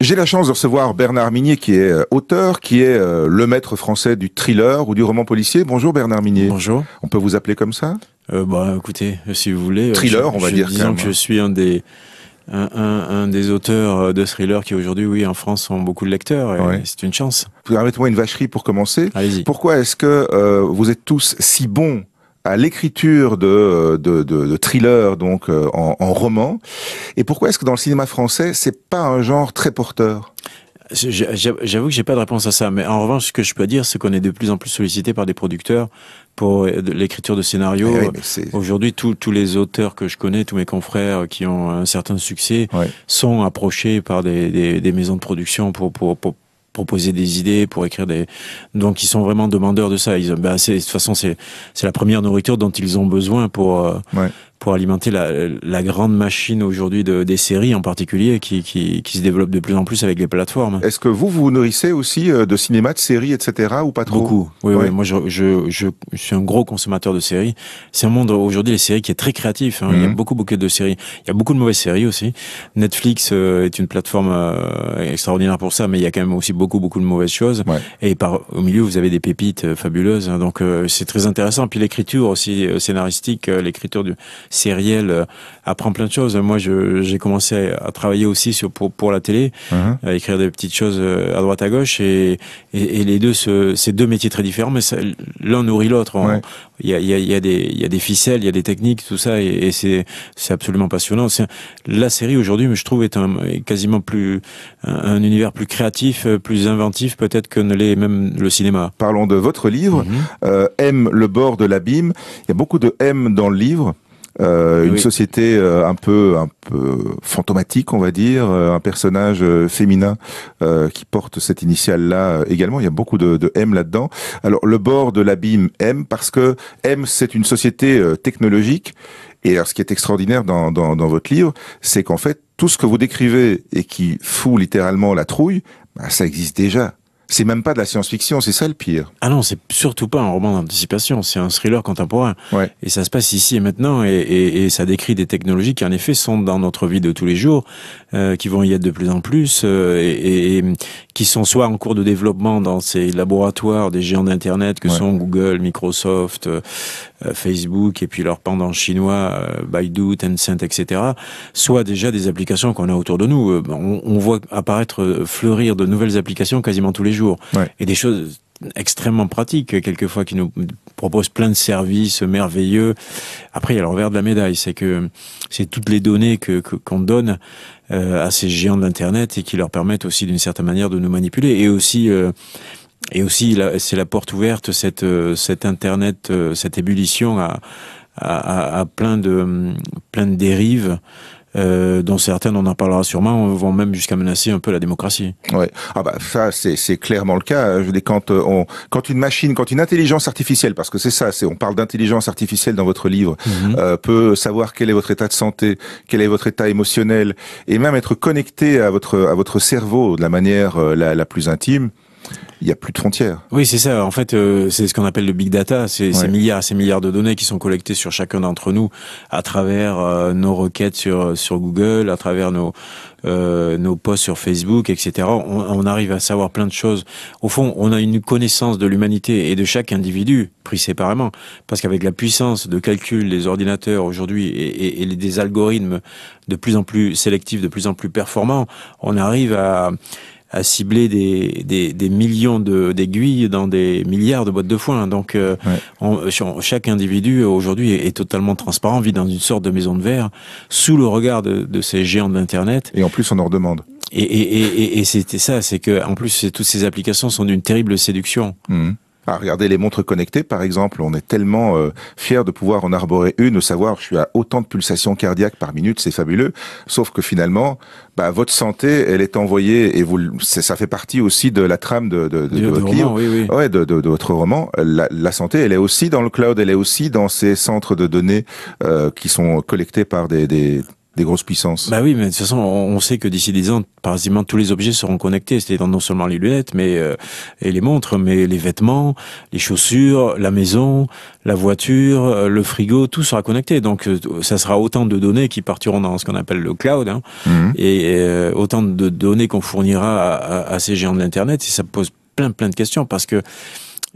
J'ai la chance de recevoir Bernard Minier, qui est auteur, qui est le maître français du thriller ou du roman policier. Bonjour Bernard Minier. Bonjour. On peut vous appeler comme ça? Écoutez, si vous voulez. Thriller, on va dire. Disons que je suis un des auteurs de thrillers qui aujourd'hui, oui, en France, ont beaucoup de lecteurs. Et c'est une chance. Permettez-moi une vacherie pour commencer. Allez-y. Pourquoi est-ce que vous êtes tous si bons à l'écriture de thrillers, donc en roman, et pourquoi est-ce que dans le cinéma français, c'est pas un genre très porteur? J'avoue que j'ai pas de réponse à ça, mais en revanche, ce que je peux dire, c'est qu'on est de plus en plus sollicité par des producteurs pour l'écriture de scénarios. Aujourd'hui, tous les auteurs que je connais, tous mes confrères qui ont un certain succès, sont approchés par des maisons de production pour proposer des idées, pour écrire donc ils sont vraiment demandeurs de ça. De toute façon, c'est la première nourriture dont ils ont besoin pour alimenter la grande machine aujourd'hui des séries en particulier qui se développe de plus en plus avec les plateformes. Est-ce que vous vous nourrissez aussi de cinéma, de séries, etc. ou pas trop? Beaucoup. Oui. Moi, je suis un gros consommateur de séries. C'est un monde aujourd'hui, les séries, qui est très créatif. Il y a beaucoup de séries. Il y a beaucoup de mauvaises séries aussi. Netflix est une plateforme extraordinaire pour ça, mais il y a quand même aussi beaucoup de mauvaises choses. Et au milieu, vous avez des pépites fabuleuses. Donc, c'est très intéressant. Puis l'écriture aussi scénaristique, l'écriture du sériel apprend plein de choses. Moi, j'ai commencé à travailler aussi pour la télé, à écrire des petites choses à droite à gauche, et les deux, c'est deux métiers très différents, mais l'un nourrit l'autre. Il y a des ficelles, il y a des techniques, tout ça, et c'est absolument passionnant. La série aujourd'hui, je trouve, est quasiment un univers plus créatif, plus inventif peut-être que ne l'est même le cinéma. Parlons de votre livre, M, le bord de l'abîme. Il y a beaucoup de M dans le livre. Une société un peu fantomatique, on va dire, un personnage féminin qui porte cette initiale-là également. Il y a beaucoup de M là-dedans. Alors, le bord de l'abîme M, parce que M, c'est une société technologique. Et alors, ce qui est extraordinaire dans votre livre, c'est qu'en fait, tout ce que vous décrivez et qui fout littéralement la trouille, ça existe déjà. C'est même pas de la science-fiction, c'est ça le pire. Ah non, c'est surtout pas un roman d'anticipation, c'est un thriller contemporain. Et ça se passe ici et maintenant, et ça décrit des technologies qui en effet sont dans notre vie de tous les jours, qui vont y être de plus en plus, et qui sont soit en cours de développement dans ces laboratoires des géants d'Internet que sont Google, Microsoft, Facebook, et puis leur pendant chinois, Baidu, Tencent, etc. Soit déjà des applications qu'on a autour de nous. On voit apparaître, fleurir de nouvelles applications quasiment tous les jours. Et des choses extrêmement pratiques, quelquefois, qui nous proposent plein de services merveilleux. Après, il y a le revers de la médaille, c'est que c'est toutes les données qu'on donne à ces géants d'Internet et qui leur permettent aussi d'une certaine manière de nous manipuler. Et aussi, c'est la porte ouverte, cet Internet, cette ébullition à plein de dérives, dont certaines, on en parlera sûrement, vont même jusqu'à menacer un peu la démocratie. Ça c'est clairement le cas. Je dis quand une intelligence artificielle, parce que c'est ça, on parle d'intelligence artificielle dans votre livre, peut savoir quel est votre état de santé, quel est votre état émotionnel, et même être connecté à votre cerveau de la manière la plus intime. Il n'y a plus de frontières. Oui, c'est ça. En fait, c'est ce qu'on appelle le big data. C'est ces milliards de données qui sont collectées sur chacun d'entre nous à travers nos requêtes sur Google, à travers nos posts sur Facebook, etc. On arrive à savoir plein de choses. Au fond, on a une connaissance de l'humanité et de chaque individu pris séparément, parce qu'avec la puissance de calcul des ordinateurs aujourd'hui et des algorithmes de plus en plus sélectifs, de plus en plus performants, on arrive à cibler des millions d'aiguilles dans des milliards de boîtes de foin. Donc, chaque individu aujourd'hui est totalement transparent, vit dans une sorte de maison de verre, sous le regard de ces géants de l'Internet. Et en plus, on en redemande. Et c'était ça, c'est que en plus, toutes ces applications sont d'une terrible séduction. Regardez les montres connectées, par exemple, on est tellement fiers de pouvoir en arborer une, de savoir je suis à autant de pulsations cardiaques par minute, c'est fabuleux. Sauf que finalement, votre santé, elle est envoyée, et ça fait partie aussi de la trame de votre livre, de votre roman. La santé, elle est aussi dans le cloud, elle est aussi dans ces centres de données qui sont collectés par des des grosses puissances. Bah oui, mais de toute façon, on sait que d'ici 10 ans, quasiment tous les objets seront connectés. C'est-à-dire non seulement les lunettes, mais et les montres, mais les vêtements, les chaussures, la maison, la voiture, le frigo, tout sera connecté. Donc, ça sera autant de données qui partiront dans ce qu'on appelle le cloud, hein, et autant de données qu'on fournira à ces géants de l'Internet. Et ça pose plein de questions parce que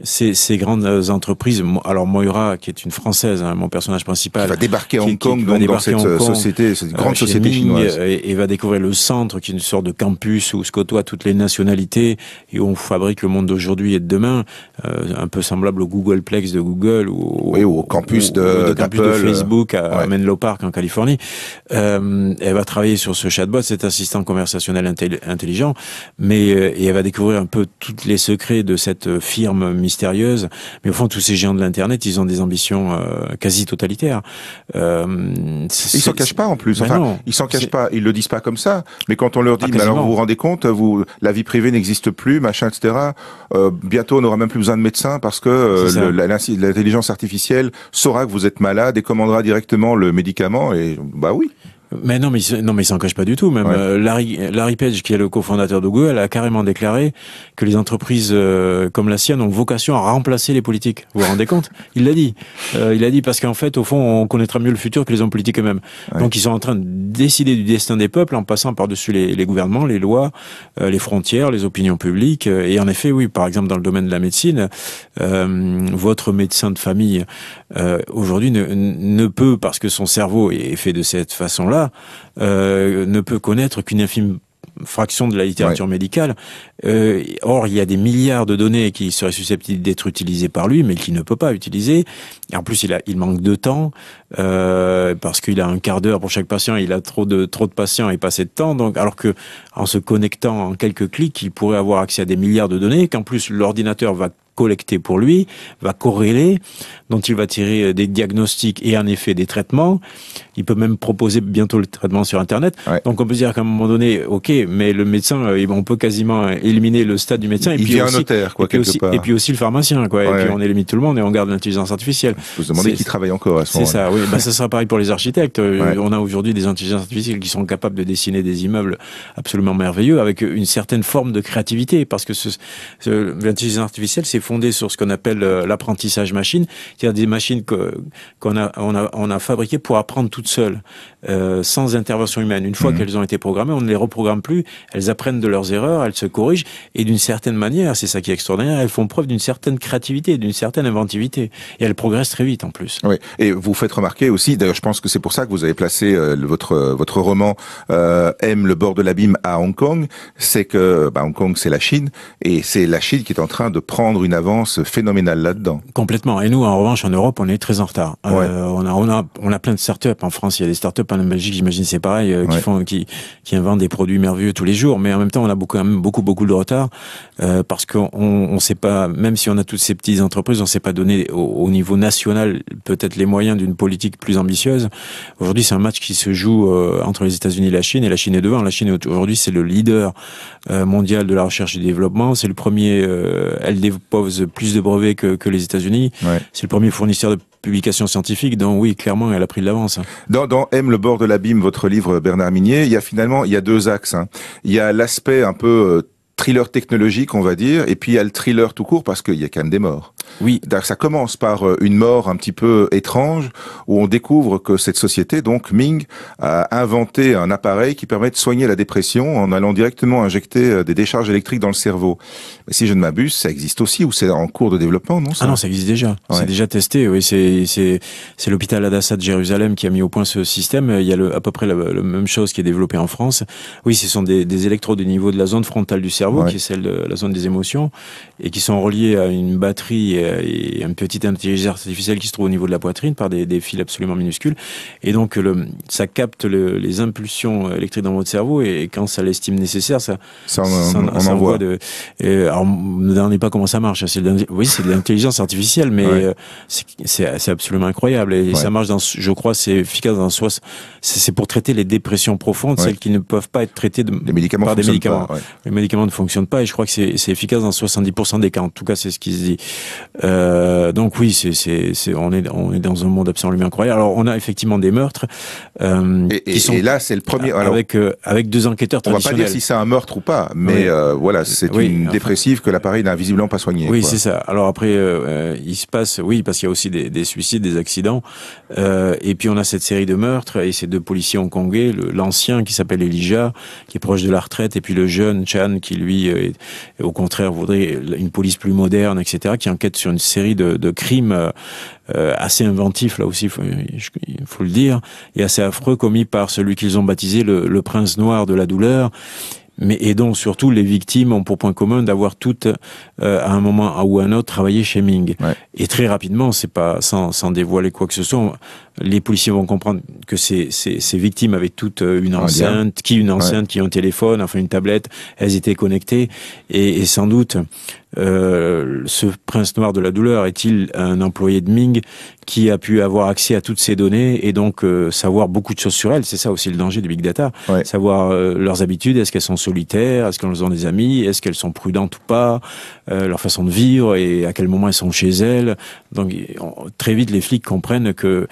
ces grandes entreprises, alors Moira, qui est une Française, hein, mon personnage principal, qui va débarquer à Hong Kong, donc dans cette société, cette grande société chinoise, et va découvrir le centre, qui est une sorte de campus où se côtoient toutes les nationalités et où on fabrique le monde d'aujourd'hui et de demain, un peu semblable au Googleplex de Google ou au campus de Facebook à Menlo Park en Californie. Elle va travailler sur ce chatbot, cet assistant conversationnel intelligent, mais et elle va découvrir un peu tous les secrets de cette firme mystérieuse, mais au fond tous ces géants de l'internet, ils ont des ambitions quasi totalitaires. Ils s'en cachent pas en plus. Enfin, non, ils s'en cachent pas. Ils le disent pas comme ça. Mais quand on leur dit, mais alors vous vous rendez compte, la vie privée n'existe plus, machin, etc. Bientôt on n'aura même plus besoin de médecins parce que l'intelligence artificielle saura que vous êtes malade et commandera directement le médicament. Et bah oui. Mais non, mais ils s'en cachent pas du tout. Même Larry Page, qui est le cofondateur de Google, a carrément déclaré que les entreprises comme la sienne ont vocation à remplacer les politiques. Vous vous rendez compte? Il l'a dit. Il a dit parce qu'en fait, au fond, on connaîtra mieux le futur que les hommes politiques eux-mêmes. Donc, ils sont en train de décider du destin des peuples en passant par-dessus les gouvernements, les lois, les frontières, les opinions publiques. Et en effet, oui, par exemple, dans le domaine de la médecine, votre médecin de famille aujourd'hui ne peut, parce que son cerveau est fait de cette façon-là, ne peut connaître qu'une infime fraction de la littérature médicale. Or, il y a des milliards de données qui seraient susceptibles d'être utilisées par lui, mais qu'il ne peut pas utiliser. Et en plus, il manque de temps, parce qu'il a un quart d'heure pour chaque patient, il a trop de patients et pas assez de temps. Donc, alors que, en se connectant en quelques clics, il pourrait avoir accès à des milliards de données, qu'en plus, l'ordinateur va collecter pour lui, va corréler, dont il va tirer des diagnostics et en effet des traitements. Il peut même proposer bientôt le traitement sur Internet. Donc on peut dire qu'à un moment donné, ok, mais le médecin, on peut quasiment éliminer le stade du médecin. Il devient un notaire, quoi, quelque part. Et puis aussi le pharmacien, quoi. Et puis on élimine tout le monde et on garde l'intelligence artificielle. Il faut se demander qui travaille encore à ce moment-là. C'est ça, oui. Bah, ça sera pareil pour les architectes. On a aujourd'hui des intelligences artificielles qui sont capables de dessiner des immeubles absolument merveilleux avec une certaine forme de créativité, parce que l'intelligence artificielle, c'est fondé sur ce qu'on appelle l'apprentissage machine, c'est-à-dire des machines qu'on a fabriquées pour apprendre toutes seules, sans intervention humaine. Une fois qu'elles ont été programmées, on ne les reprogramme plus, elles apprennent de leurs erreurs, elles se corrigent, et d'une certaine manière, c'est ça qui est extraordinaire, elles font preuve d'une certaine créativité, d'une certaine inventivité, et elles progressent très vite en plus. Oui, et vous faites remarquer aussi, d'ailleurs je pense que c'est pour ça que vous avez placé votre roman M, le bord de l'abîme à Hong Kong, c'est que Hong Kong c'est la Chine, et c'est la Chine qui est en train de prendre une avance phénoménale là-dedans. Complètement, et nous en revanche en Europe on est très en retard. On a plein de startups en France, il y a des startups en Belgique, j'imagine c'est pareil, qui inventent des produits merveilleux tous les jours, mais en même temps on a quand même beaucoup de retard, parce qu'on sait pas, même si on a toutes ces petites entreprises, on sait pas donner au niveau national peut-être les moyens d'une politique plus ambitieuse. Aujourd'hui c'est un match qui se joue entre les États-Unis et la Chine est devant. La Chine aujourd'hui c'est le leader mondial de la recherche et du développement, c'est le premier, elle dépose plus de brevets que les États-Unis, c'est le premier fournisseur de publications scientifiques, donc oui, clairement, elle a pris de l'avance. Dans M, le bord de l'abîme, votre livre, Bernard Minier, il y a deux axes. Il y a l'aspect un peu thriller technologique, on va dire, et puis il y a le thriller tout court, parce qu'il y a quand même des morts. Oui. Ça commence par une mort un petit peu étrange, où on découvre que cette société, donc Ming, a inventé un appareil qui permet de soigner la dépression en allant directement injecter des décharges électriques dans le cerveau. Mais si je ne m'abuse, ça existe aussi, ou c'est en cours de développement, non ça? Ah non, ça existe déjà. C'est déjà testé, oui. C'est l'hôpital Hadassah de Jérusalem qui a mis au point ce système. Il y a à peu près la même chose qui est développée en France. Oui, ce sont des électrodes au niveau de la zone frontale du cerveau, qui est celle de la zone des émotions, et qui sont reliés à une batterie et une petite intelligence artificielle qui se trouve au niveau de la poitrine par des fils absolument minuscules. Et donc, ça capte les impulsions électriques dans votre cerveau, et quand ça l'estime nécessaire, ça envoie alors, ne me demandez pas comment ça marche. C'est de l'intelligence artificielle, mais c'est absolument incroyable. Et ça marche je crois, c'est efficace c'est pour traiter les dépressions profondes, celles qui ne peuvent pas être traitées par des médicaments. Les médicaments ne fonctionnent pas, et je crois que c'est efficace dans 70% des cas. En tout cas, c'est ce qui se dit. Donc oui, on est dans un monde absolument incroyable. Alors on a effectivement des meurtres et là c'est le premier. Alors, avec 2 enquêteurs traditionnels. On va pas dire si c'est un meurtre ou pas, mais voilà, c'est une dépressive que l'appareil n'a visiblement pas soignée. Oui, c'est ça. Alors après, il se passe, parce qu'il y a aussi des suicides, des accidents, et puis on a cette série de meurtres et ces 2 policiers hongkongais, l'ancien qui s'appelle Elijah, qui est proche de la retraite, et puis le jeune Chan qui lui, au contraire, voudrait une police plus moderne, etc., qui enquête sur une série de crimes assez inventifs, là aussi, il faut le dire, et assez affreux, commis par celui qu'ils ont baptisé le prince noir de la douleur, et dont surtout les victimes ont pour point commun d'avoir toutes, à un moment ou à un autre, travaillé chez Ming. Ouais. Et très rapidement, c'est pas sans dévoiler quoi que ce soit, les policiers vont comprendre que ces victimes avaient toutes une enceinte, qui un téléphone, enfin une tablette, elles étaient connectées, et sans doute ce prince noir de la douleur est-il un employé de Ming qui a pu avoir accès à toutes ces données et donc savoir beaucoup de choses sur elles. C'est ça aussi le danger du big data, savoir leurs habitudes, est-ce qu'elles sont solitaires, est-ce qu'elles ont des amis, est-ce qu'elles sont prudentes ou pas, leur façon de vivre et à quel moment elles sont chez elles. Donc très vite les flics comprennent que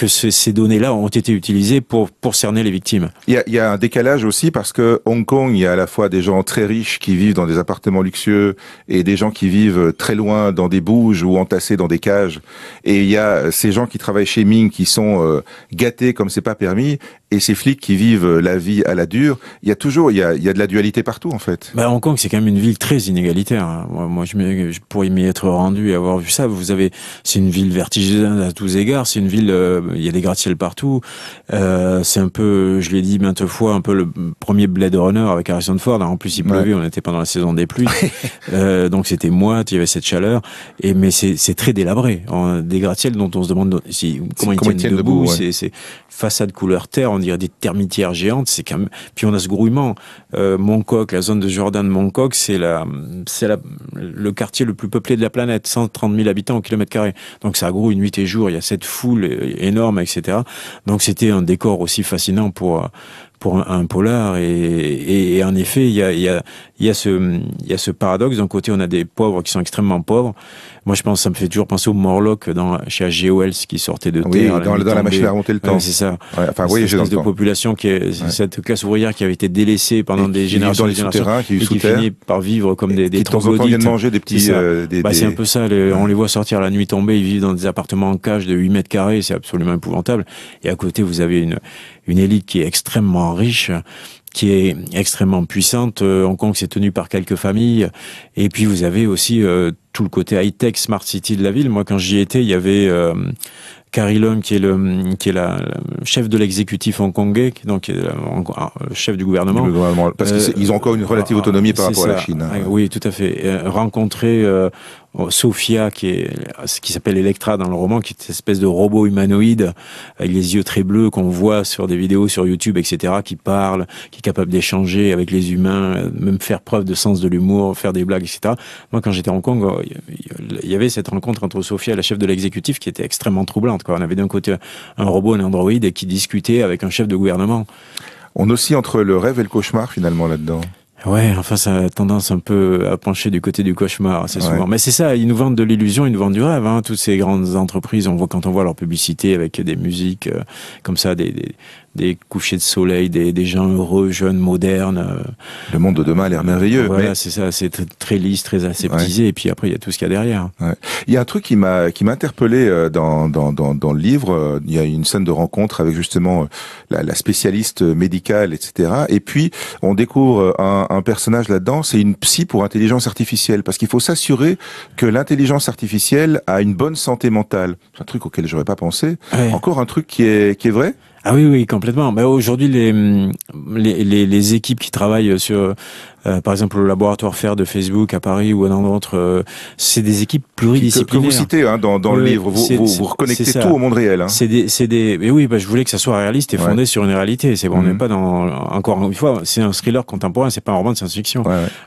ces données-là ont été utilisées pour cerner les victimes. Il y a un décalage aussi parce que Hong Kong, il y a à la fois des gens très riches qui vivent dans des appartements luxueux et des gens qui vivent très loin dans des bouges ou entassés dans des cages. Et il y a ces gens qui travaillent chez Ming qui sont gâtés comme c'est pas permis et ces flics qui vivent la vie à la dure. Il y a de la dualité partout en fait. Hong Kong, c'est quand même une ville très inégalitaire. Hein. Moi, je pourrais m'y être rendu et avoir vu ça. C'est une ville vertigineuse à tous égards. C'est une ville il y a des gratte-ciel partout. C'est un peu, je l'ai dit maintes fois, un peu le premier Blade Runner avec Harrison Ford. En plus, il pleuvait, on était pendant la saison des pluies. Donc c'était moite, il y avait cette chaleur. Mais c'est très délabré. Des gratte-ciel dont on se demande comment ils tiennent debout. C'est façade couleur terre, on dirait des termitières géantes. C'est quand même... Puis on a ce grouillement. Mongkok, la zone de Jordan de Mongkok, c'est le quartier le plus peuplé de la planète. 130 000 habitants au kilomètre carré. Donc ça grouille nuit et jour. Il y a cette foule énorme, etc. Donc c'était un décor aussi fascinant pour un polar et en effet il y a ce paradoxe. D'un côté on a des pauvres qui sont extrêmement pauvres. Moi je pense, ça me fait toujours penser au Morlock chez H.G. Wells qui sortait de terre dans la machine à remonter le temps. C'est ça. Enfin cette espèce de population cette classe ouvrière qui avait été délaissée pendant des générations dans les souterrains, qui finit par vivre comme des troglodytes. Viennent manger des petits c'est un peu ça, on les voit sortir la nuit tombée, ils vivent dans des appartements en cage de 8 mètres carrés, c'est absolument épouvantable. Et à côté vous avez une élite qui est extrêmement riche, qui est extrêmement puissante. Hong Kong, c'est tenu par quelques familles. Et puis, vous avez aussi tout le côté high-tech, smart city de la ville. Moi, quand j'y étais, il y avait Carrie Lam, qui est la chef de l'exécutif hongkongais, donc le chef du gouvernement. Parce qu'ils ont encore une relative autonomie par rapport à la Chine. Oui, tout à fait. Rencontrer Sophia, qui s'appelle Electra dans le roman, qui est cette espèce de robot humanoïde avec les yeux très bleus qu'on voit sur des vidéos sur YouTube, etc., qui parle, qui est capable d'échanger avec les humains, même faire preuve de sens de l'humour, faire des blagues, etc. Moi, quand j'étais à Hong Kong, il y avait cette rencontre entre Sophia, la chef de l'exécutif, qui était extrêmement troublante. On avait d'un côté un robot, un androïde, qui discutait avec un chef de gouvernement. On oscille entre le rêve et le cauchemar, finalement, là-dedans. Ouais, enfin, ça a tendance un peu à pencher du côté du cauchemar, assez souvent. Mais c'est ça, ils nous vendent de l'illusion, ils nous vendent du rêve, hein. Toutes ces grandes entreprises, quand on voit leur publicité avec des musiques comme ça, des couchers de soleil, des gens heureux, jeunes, modernes. Le monde de demain a l'air merveilleux. Voilà, c'est ça, c'est très lisse, très aseptisé, et puis après, il y a tout ce qu'il y a derrière. Ouais. Il y a un truc qui m'a interpellé dans le livre. Il y a une scène de rencontre avec justement la spécialiste médicale, etc. Et puis, on découvre un personnage là-dedans, c'est une psy pour intelligence artificielle, parce qu'il faut s'assurer que l'intelligence artificielle a une bonne santé mentale. C'est un truc auquel j'aurais pas pensé. Ouais. Encore un truc qui est vrai. Ah oui, complètement. Mais aujourd'hui, les équipes qui travaillent sur, par exemple, le laboratoire FAIR de Facebook à Paris ou dans d'autres, c'est des équipes pluridisciplinaires. Que vous citez dans le livre, vous reconnectez tout au monde réel. Hein. Mais oui, je voulais que ça soit réaliste et fondé sur une réalité. On n'est pas encore une fois, c'est un thriller contemporain, c'est pas un roman de science-fiction.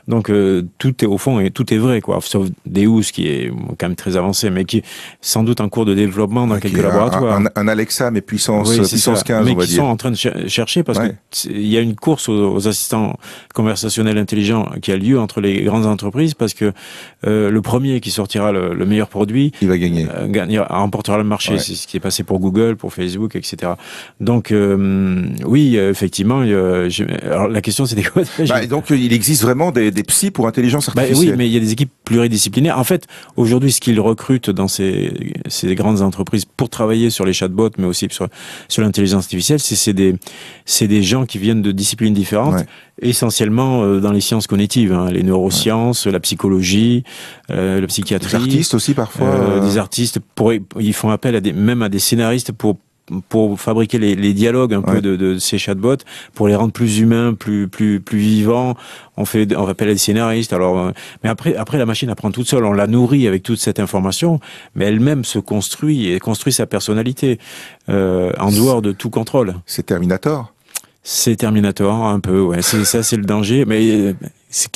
Donc tout est au fond et tout est vrai, quoi. Sauf Deus qui est quand même très avancé, mais qui est sans doute en cours de développement dans quelques laboratoires. Un Alexa, mais puissance 15, mais on va qui sont en train de chercher parce que il y a une course aux assistants conversationnels intelligents intelligent qui a lieu entre les grandes entreprises, parce que le premier qui sortira le meilleur produit, il va gagner, remportera le marché. C'est ce qui est passé pour Google, pour Facebook, etc. Donc oui, effectivement. Alors la question c'était quoi? Donc il existe vraiment des psys pour intelligence artificielle. Oui, mais il y a des équipes pluridisciplinaires. En fait, aujourd'hui, ce qu'ils recrutent dans ces grandes entreprises pour travailler sur les chatbots, mais aussi sur l'intelligence artificielle, c'est des gens qui viennent de disciplines différentes, essentiellement dans les sciences cognitives, les neurosciences, la psychologie, la psychiatrie. Des artistes aussi parfois. Des artistes, ils font appel même à des scénaristes pour fabriquer les dialogues un peu de ces chatbots, pour les rendre plus humains, plus vivants. On appelle les scénaristes. Alors, mais après la machine apprend toute seule. On la nourrit avec toute cette information, mais elle-même se construit et construit sa personnalité en dehors de tout contrôle. C'est Terminator. C'est Terminator, un peu. Ouais, c'est le danger. Mais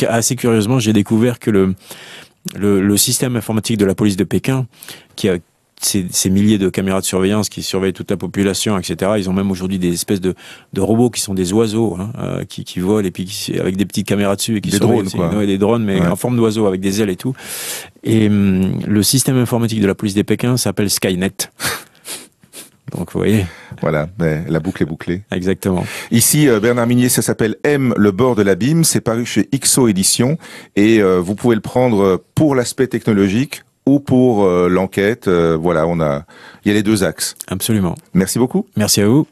assez curieusement, j'ai découvert que le système informatique de la police de Pékin, qui a ces milliers de caméras de surveillance qui surveillent toute la population, etc. Ils ont même aujourd'hui des espèces de robots qui sont des oiseaux, qui volent et puis avec des petites caméras dessus et qui des drones, quoi. Des drones, mais en forme d'oiseaux avec des ailes et tout. Et le système informatique de la police de Pékin s'appelle Skynet. Donc vous voyez. Voilà, la boucle est bouclée. Exactement. Ici, Bernard Minier, ça s'appelle M, le bord de l'abîme. C'est paru chez XO Éditions et vous pouvez le prendre pour l'aspect technologique ou pour l'enquête. Voilà, il y a les deux axes. Absolument. Merci beaucoup. Merci à vous.